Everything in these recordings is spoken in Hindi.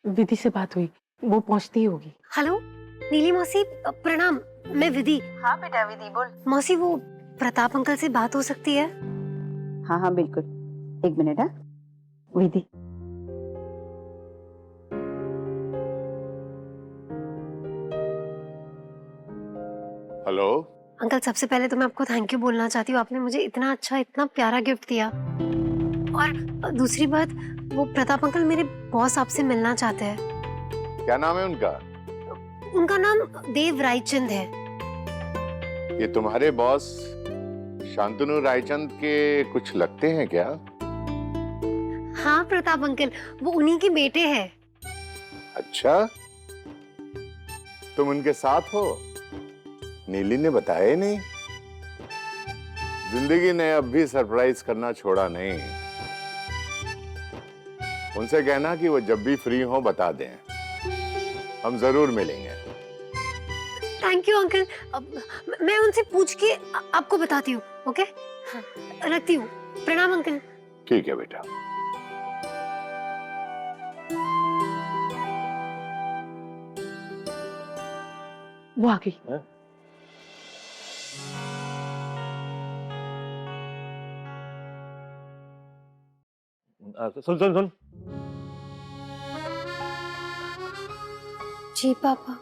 विधि से बात हुई, वो पहुंचती ही होगी। हेलो नीली मौसी, प्रणाम। मैं विधि। हाँ बेटा विधि बोल। मौसी वो प्रताप अंकल से बात हो सकती है? हाँ हाँ बिल्कुल, एक मिनट। हाँ विधि। हेलो। अंकल सबसे पहले तो मैं आपको थैंक यू बोलना चाहती हूँ, आपने मुझे इतना अच्छा इतना प्यारा गिफ्ट दिया। और दूसरी बात, वो प्रताप अंकल मेरे बॉस आपसे मिलना चाहते हैं। क्या नाम है उनका? उनका नाम देव रायचंद है। ये तुम्हारे बॉस शांतनु रायचंद के कुछ लगते हैं क्या? हाँ प्रताप अंकल, वो उन्हीं के बेटे हैं। अच्छा, तुम उनके साथ हो? नीली ने बताया ही नहीं। जिंदगी ने अब भी सरप्राइज करना छोड़ा नहीं। उनसे कहना कि वो जब भी फ्री हो बता दें, हम जरूर मिलेंगे। Thank you uncle. मैं उनसे पूछ के आपको बताती हूँ। ओके हाँ, रखती हूँ। प्रणाम अंकल। ठीक है बेटा। वो आ गई। सुन सुन सुन। जी पापा।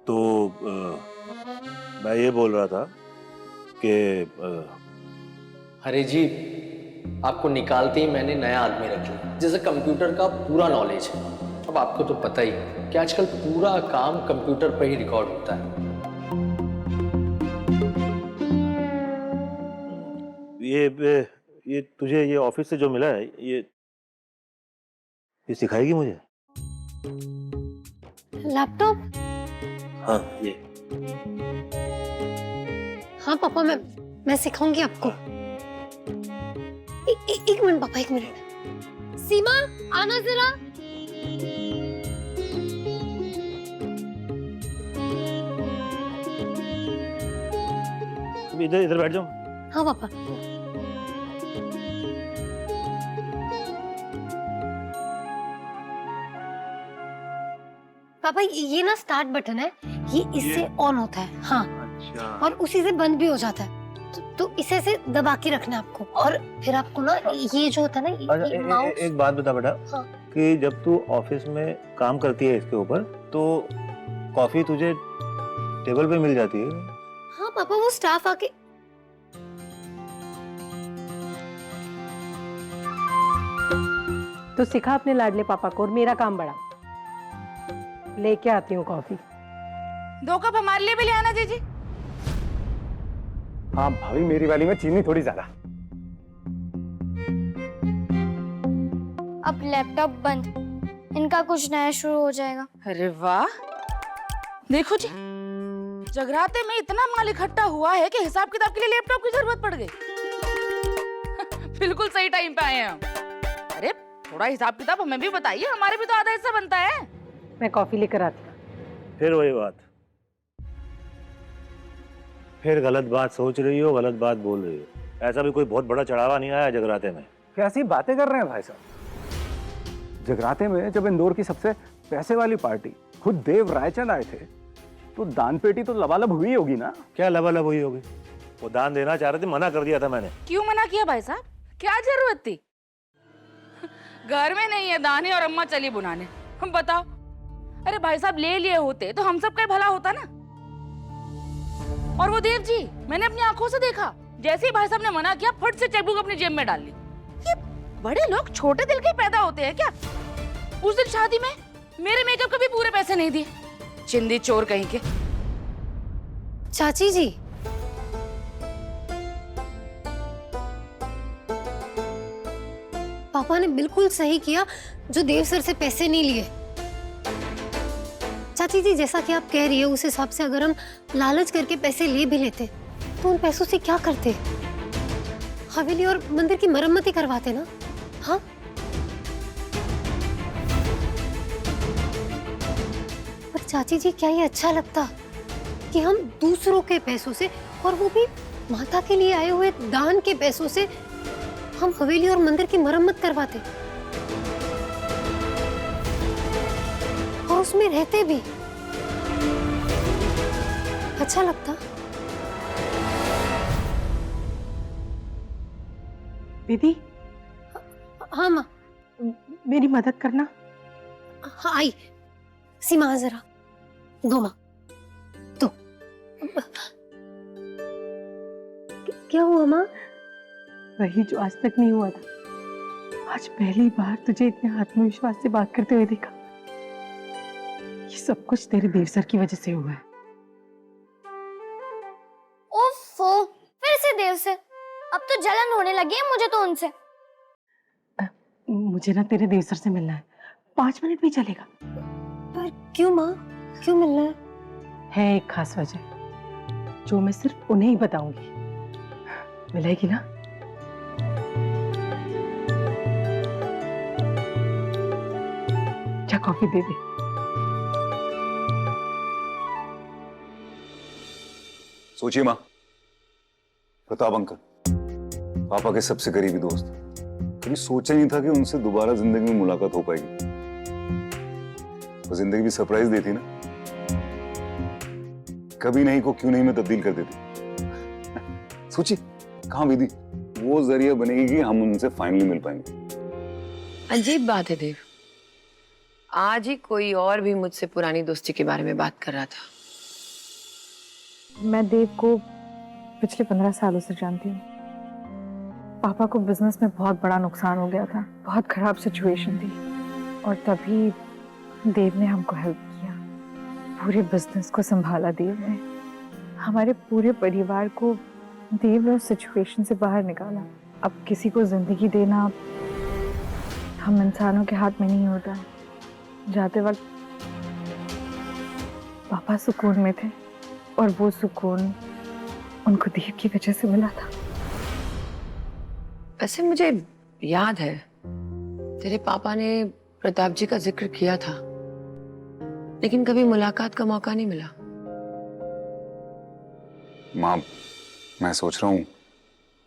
तो मैं ये बोल रहा था कि अरे जी, आपको निकालते ही मैंने नया आदमी रख लिया जिसे कंप्यूटर का पूरा नॉलेज है। अब आपको तो पता ही है कि आजकल पूरा काम कंप्यूटर पर ही रिकॉर्ड होता है। ये तुझे ये ऑफिस से जो मिला है, ये सिखाएगी मुझे? लैपटॉप? हाँ ये। हाँ पापा, मैं सिखाऊंगी आपको। एक मिनट पापा, एक मिनट। सीमा आना जरा। इधर इधर बैठ जाओ। हाँ पापा। पापा ये ना स्टार्ट बटन है, ये इससे ऑन होता है। हाँ अच्छा। और उसी से बंद भी हो जाता है। तो इसे ऐसे दबा के रखना है आपको, और फिर आपको ना ये जो होता है ना, ये माउस। एक बात बता बेटा। हाँ। कि जब तू ऑफिस में काम करती है इसके ऊपर, तो कॉफी तुझे टेबल पे मिल जाती है? हाँ पापा, वो स्टाफ आके। तो सिखा अपने लाडले पापा को, और मेरा काम बड़ा। लेके आती हूँ कॉफी। 2 कप हमारे लिए भी ले आना जीजी। हाँ भाभी, मेरी वाली में चीनी थोड़ी ज्यादा। अब लैपटॉप बंद, इनका कुछ नया शुरू हो जाएगा। अरे वाह, देखो जी, जगराते में इतना माल इकट्ठा हुआ है कि हिसाब किताब के लिए लैपटॉप की जरूरत पड़ गई। बिल्कुल सही टाइम पे आए हैं हम। अरे थोड़ा हिसाब किताब हमें भी बताइए, हमारे भी तो आधा हिस्सा बनता है। मैं कॉफी लेकर आती हूँ। फिर वही बात, फिर गलत बात सोच रही हो, गलत बात बोल रही हो। ऐसा भी कोई बहुत बड़ा चढ़ावा नहीं आया जगराते में। कैसी बातें कर रहे हैं भाई साहब? जगराते में जब इंदौर की सबसे पैसे वाली पार्टी खुद देव रायचंद आए थे, तो दान पेटी तो लबालब हुई होगी ना? क्या लबालब हुई होगी? वो दान देना चाह रहे थे, मना कर दिया था मैंने। क्यों मना किया भाई साहब? क्या जरूरत थी? घर में नहीं है दाने और अम्मा चली बुनाने। हम बताओ, अरे भाई साहब ले लिए होते तो हम सबका भला होता ना। और वो देव जी, मैंने अपनी आंखों से देखा, जैसे ही भाई साहब ने मना किया, फट से चेकबुक अपनी जेब में डाल ली। ये बड़े लोग छोटे दिल के पैदा होते हैं क्या? उस दिन शादी में मेरे मेकअप के भी पूरे पैसे नहीं दिए, चिंदी चोर कहीं के। चाची जी, पापा ने बिल्कुल सही किया जो देव सर से पैसे नहीं लिए। चाची जी, जैसा कि आप कह रही है, उस हिसाब से अगर हम लालच करके पैसे ले भी लेते तो उन पैसों से क्या करते? हवेली और मंदिर की मरम्मत ही करवाते ना। हाँ, पर चाची जी, क्या ये अच्छा लगता कि हम दूसरों के पैसों से, और वो भी माता के लिए आए हुए दान के पैसों से हम हवेली और मंदिर की मरम्मत करवाते और उसमें रहते भी। अच्छा लगता। दीदी, हाँ माँ। मेरी मदद करना। हाँ आई। सीमा जरा दो माँ, दो। क्या हुआ माँ? वही जो आज तक नहीं हुआ था। आज पहली बार तुझे इतने आत्मविश्वास से बात करते हुए देखा। ये सब कुछ तेरे देव सर की वजह से हुआ है। ओफो, फिर से देव से। अब तो जलन होने लगी है मुझे तो उनसे। मुझे ना तेरे देव सर से मिलना है। 5 मिनट भी चलेगा? पर क्यों माँ, क्यों मिलना है? है एक खास वजह जो मैं सिर्फ उन्हें ही बताऊंगी। मिलेगी ना? क्या कॉफी दे दे। सोचिए माँ, प्रताप अंकल, पापा के सबसे करीबी दोस्त, कभी सोचा नहीं था कि उनसे दोबारा जिंदगी में मुलाकात हो पाएगी। तो जिंदगी भी सरप्राइज देती ना, कभी नहीं को क्यों नहीं में तब्दील कर देती। सोचिए कहाँ विधि वो जरिया बनेगी कि हम उनसे फाइनली मिल पाएंगे। अजीब बात है देव, आज ही कोई और भी मुझसे पुरानी दोस्ती के बारे में बात कर रहा था। मैं देव को पिछले 15 सालों से जानती हूँ। पापा को बिजनेस में बहुत बड़ा नुकसान हो गया था, बहुत खराब सिचुएशन थी और तभी देव ने हमको हेल्प किया। पूरे बिजनेस को संभाला देव ने, हमारे पूरे परिवार को देव ने उस सिचुएशन से बाहर निकाला। अब किसी को जिंदगी देना हम इंसानों के हाथ में नहीं होता है। जाते वक्त पापा सुकून में थे और वो सुकून उनको देव की वजह से मिला था। वैसे मुझे याद है तेरे पापा ने प्रताप जी का जिक्र किया था, लेकिन कभी मुलाकात का मौका नहीं मिला। माँ, मैं सोच रहा हूँ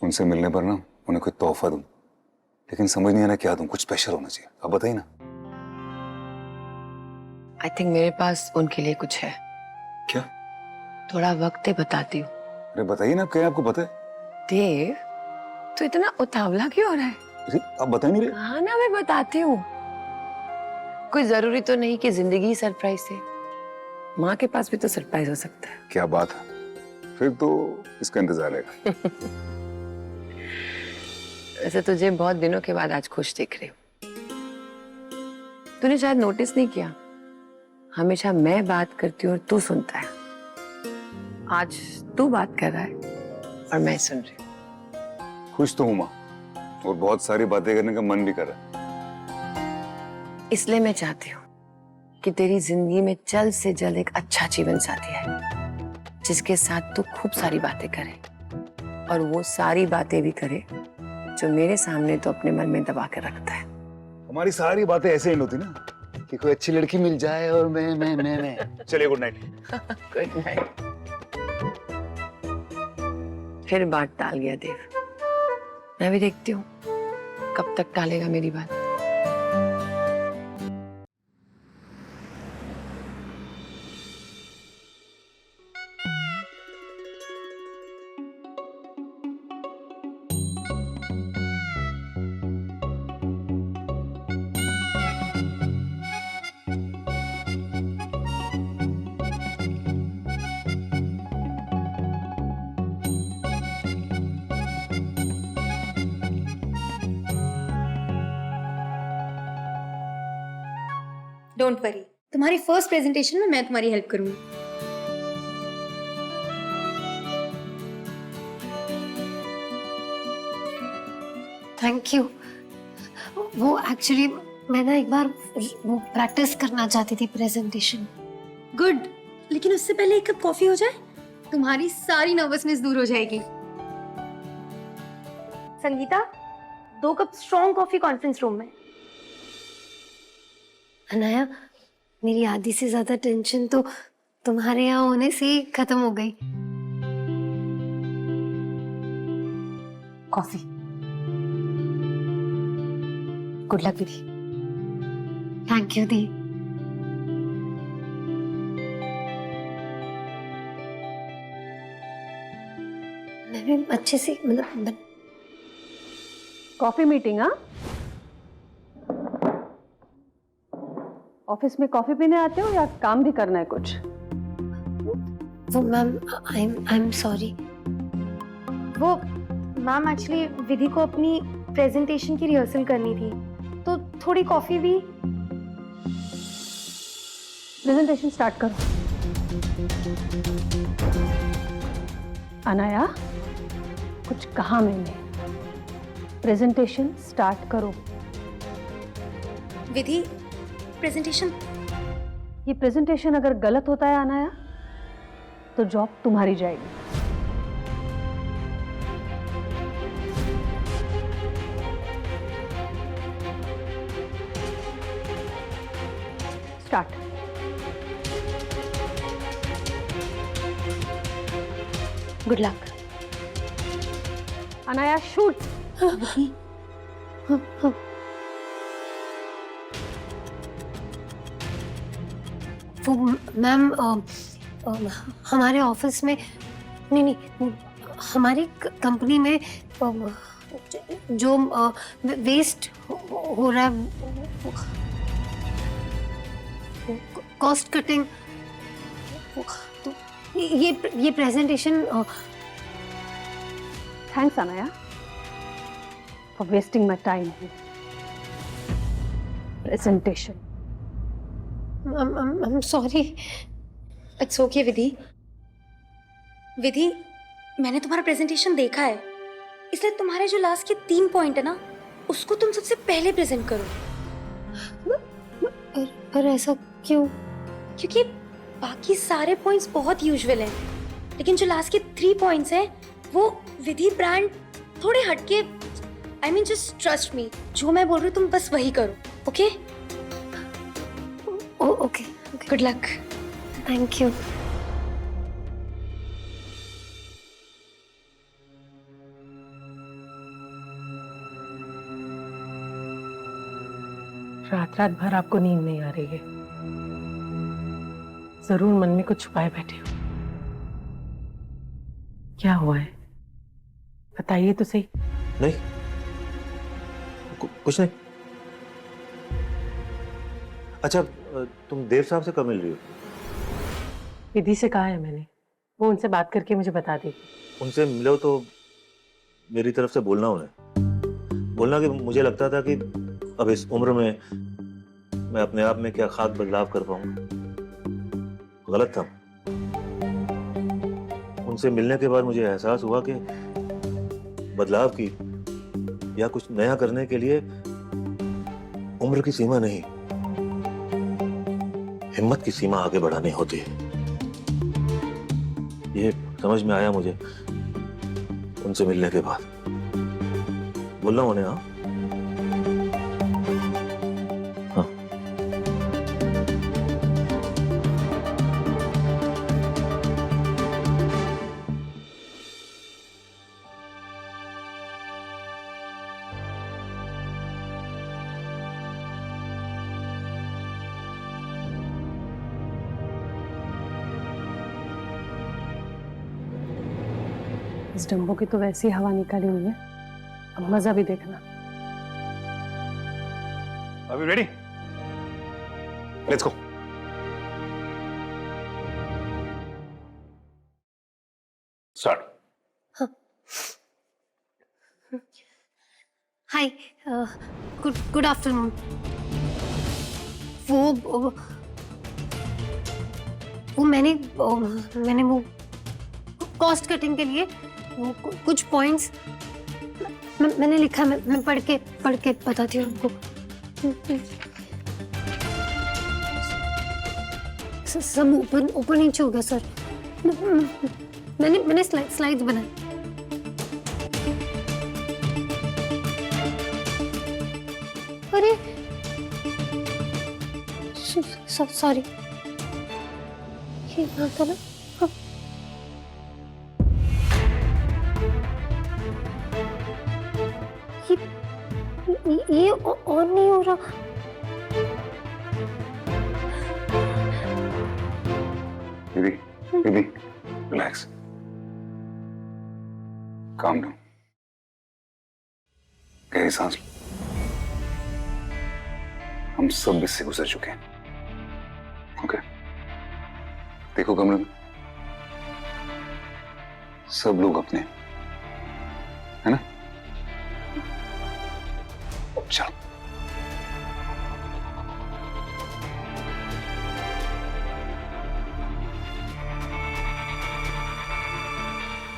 उनसे मिलने पर ना उन्हें कोई तोहफा दूं, लेकिन समझ नहीं आ रहा क्या दूं। कुछ स्पेशल होना चाहिए, आप बताइए ना। आई थिंक मेरे पास उनके लिए कुछ है। क्या? थोड़ा वक्त है, बताती हूँ। अरे बताइए ना, क्या आपको पता है? देव, तू इतना उतावला क्यों हो रहा है? अरे आप बता नहीं रहे। हाँ ना, मैं बताती हूँ। कोई जरूरी तो नहीं कि जिंदगी सरप्राइज है, माँ के पास भी तो सरप्राइज हो सकता है। क्या बात है, फिर तो इसका इंतजार है। वैसे तुझे बहुत दिनों के बाद आज खुश दिख रही हूँ। तूने शायद नोटिस नहीं किया, हमेशा मैं बात करती हूँ और तू सुनता है। आज तू बात कर रहा है और मैं सुन रही हूँ। खुश तो हूँ माँ, और बहुत सारी बातें करने का मन भी कर रहा है। इसलिए मैं चाहती हूँ कि तेरी जिंदगी में जल्द से जल्द एक अच्छा जीवन साथी आए, जिसके साथ तू खूब सारी बातें करे, और वो सारी बातें भी करे जो मेरे सामने तो अपने मन में दबा कर रखता है। हमारी सारी बातें ऐसे एंड होती ना कि कोई अच्छी लड़की मिल जाए और मैं। चलिए, गुड नाइट। Good night. फिर बात टाल गया देव। मैं भी देखती हूँ कब तक टालेगा मेरी बात। डोंट वरी, तुम्हारी फर्स्ट प्रेजेंटेशन में मैं तुम्हारी हेल्प करूंगी। Thank you. वो एक्चुअली मैं ना एक बार वो प्रैक्टिस करना चाहती थी प्रेजेंटेशन। गुड, लेकिन उससे पहले एक कप कॉफी हो जाए, तुम्हारी सारी नर्वसनेस दूर हो जाएगी। Sangeeta, 2 cup strong coffee conference room में। अनाया, मेरी आधी से ज्यादा टेंशन तो तुम्हारे यहाँ होने से ही खत्म हो गई। Coffee. Good luck Vidhi. Thank you दी। मैंने अच्छे से मतलब कॉफी मीटिंग? हाँ, ऑफिस में कॉफी पीने आते हो या काम भी करना है कुछ? वो मैम आई एम सॉरी। वो मैम एक्चुअली विधि को अपनी प्रेजेंटेशन की रिहर्सल करनी थी, तो थोड़ी कॉफी भी। प्रेजेंटेशन स्टार्ट करो। अनाया, कुछ कहा मैंने? प्रेजेंटेशन स्टार्ट करो। विधि, प्रेजेंटेशन। ये प्रेजेंटेशन अगर गलत होता है अनाया, तो जॉब तुम्हारी जाएगी। Start. Good luck. Anaya shoot. वो मैम हमारे ऑफिस में नहीं हमारी कंपनी में जो वेस्ट हो रहा है, कॉस्ट कटिंग, तो ये presentation. Thanks Anaya for wasting my time. Presentation. I'm sorry. It's okay Vidhi. Vidhi, मैंने तुम्हारा प्रेजेंटेशन देखा है, इसलिए तुम्हारे जो लास्ट के 3 पॉइंट है ना, उसको तुम सबसे पहले प्रेजेंट करो। पर ऐसा क्यों? क्योंकि बाकी सारे पॉइंट्स बहुत यूजुअल हैं, लेकिन जो लास्ट के 3 पॉइंट्स हैं वो विधि ब्रांड थोड़े हटके। I mean just trust me, जो मैं बोल रही हूँ तुम बस वही करो। Okay okay. Good luck. Thank you. रात रात भर आपको नींद नहीं आ रही है, जरूर मन में कुछ छुपाए बैठे हो। क्या हुआ है, बताइए तो सही। नहीं, कुछ नहीं। अच्छा, तुम देव साहब से कब मिल रही हो? विधि से कहा है मैंने, वो उनसे बात करके मुझे बता देगी। उनसे मिलो तो मेरी तरफ से बोलना उन्हें, बोलना कि मुझे लगता था कि अब इस उम्र में मैं अपने आप में क्या खास बदलाव कर पाऊंगा। गलत था। उनसे मिलने के बाद मुझे एहसास हुआ कि बदलाव की या कुछ नया करने के लिए उम्र की सीमा नहीं, हिम्मत की सीमा आगे बढ़ानी होती है। ये समझ में आया मुझे उनसे मिलने के बाद। बोल रहा हूं उन्हें। हाँ हाँ। इस डम्बो की तो वैसी हवा निकाली हुई है, अब मजा भी देखना। Are we ready? Let's go. Start. Hi, good afternoon. वो मैंने वो कॉस्ट कटिंग के लिए वो कुछ पॉइंट्स मैंने लिखा। मैं पढ़ के बताती हूँ आपको। सब ऊपर नीचे हो गया सर। मैंने स्लाइड्स बनाए। अरे सॉरी, ये ना था ना। ये ऑन नहीं हो रहा। Baby, baby, relax, calm down, गहरी सांस लो। हम सब इससे गुजर चुके हैं, ओके? देखो कमरे में सब लोग अपने है ना? चलो।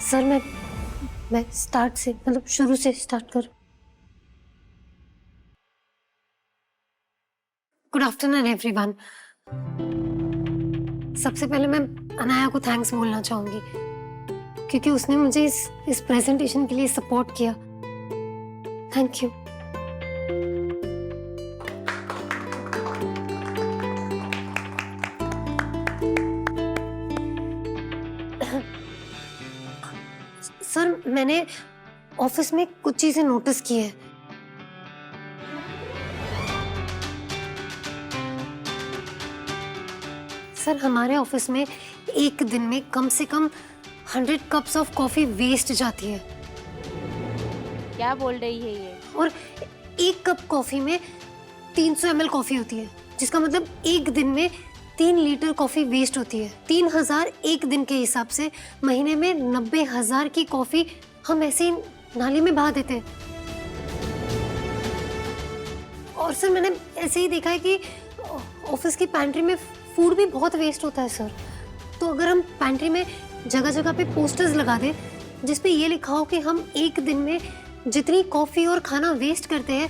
सर मैं स्टार्ट से मतलब शुरू से स्टार्ट कर। Good afternoon everyone. सबसे पहले मैं अनाया को थैंक्स बोलना चाहूंगी क्योंकि उसने मुझे इस प्रेजेंटेशन के लिए सपोर्ट किया। Thank you. सर मैंने ऑफिस में कुछ चीजें नोटिस की है। सर हमारे ऑफिस में एक दिन में कम से कम 100 कप्स ऑफ कॉफी वेस्ट जाती है। क्या बोल रही है ये? और एक कप कॉफी में 300 ml कॉफी होती है, जिसका मतलब एक दिन में 3 लीटर कॉफी वेस्ट होती है। 3000 एक दिन के हिसाब से महीने में 90,000 की कॉफी हम ऐसे ही नाली में बहा देते हैं। और सर मैंने ऐसे ही देखा है कि ऑफिस की पैंट्री में फूड भी बहुत वेस्ट होता है सर। तो अगर हम पैंट्री में जगह जगह पे पोस्टर्स लगा दें जिसपे ये लिखा हो कि हम एक दिन में जितनी कॉफी और खाना वेस्ट करते हैं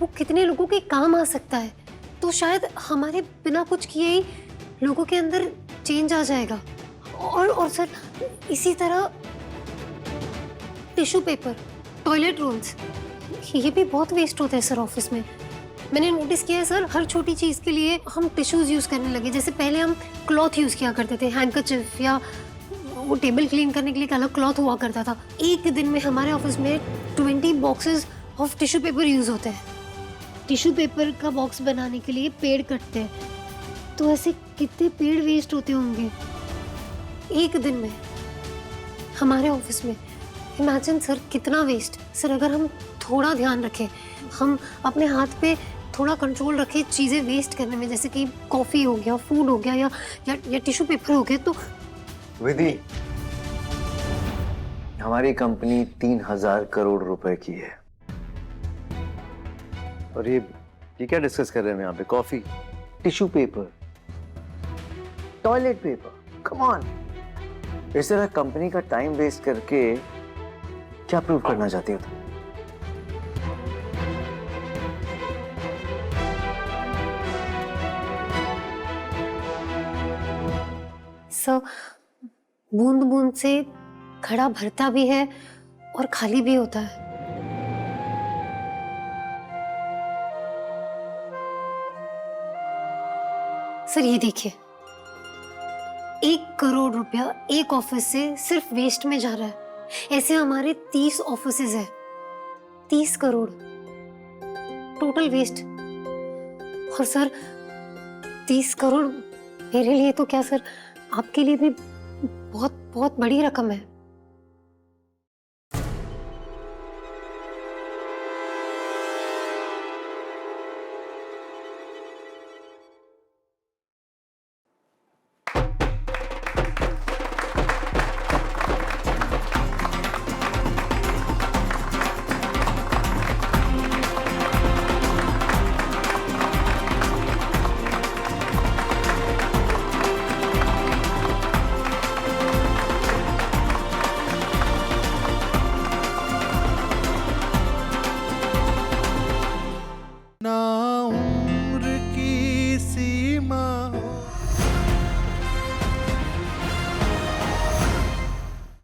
वो कितने लोगों के काम आ सकता है, तो शायद हमारे बिना कुछ किए ही लोगों के अंदर चेंज आ जाएगा। और सर इसी तरह टिश्यू पेपर, टॉयलेट रोल्स, ये भी बहुत वेस्ट होते हैं सर ऑफिस में। मैंने नोटिस किया है सर, हर छोटी चीज़ के लिए हम टिश्यूज यूज़ करने लगे। जैसे पहले हम क्लॉथ यूज़ किया करते थे, हैंकरचिफ, या वो टेबल क्लीन करने के लिए एक अलग क्लॉथ हुआ करता था। एक दिन में हमारे ऑफिस में 20 boxes of tissue paper use होते हैं। टिश्यू पेपर का बॉक्स बनाने के लिए पेड़ कटते हैं, तो ऐसे कितने पेड़ वेस्ट होते होंगे एक दिन में हमारे ऑफिस में। इमेजिन सर कितना वेस्ट। सर अगर हम थोड़ा ध्यान रखें, हम अपने हाथ पे थोड़ा कंट्रोल रखें चीज़ें वेस्ट करने में, जैसे कि कॉफ़ी हो गया, फूड हो गया, या टिश्यू पेपर हो गया, तो विधि, हमारी कंपनी 3000 करोड़ रुपए की है और ये क्या डिस्कस कर रहे हैं यहाँ पे? Coffee, tissue paper, toilet paper, come on. इस तरह कंपनी का टाइम वेस्ट करके क्या प्रूव करना चाहती हो तुम? सर बूंद बूंद से घड़ा भरता भी है और खाली भी होता है। सर ये देखिए, 1 करोड़ रुपया एक ऑफिस से सिर्फ वेस्ट में जा रहा है। ऐसे हमारे 30 ऑफिसेज है, 30 करोड़ टोटल वेस्ट। और सर 30 करोड़ मेरे लिए तो क्या सर, आपके लिए भी बहुत बहुत बड़ी रकम है।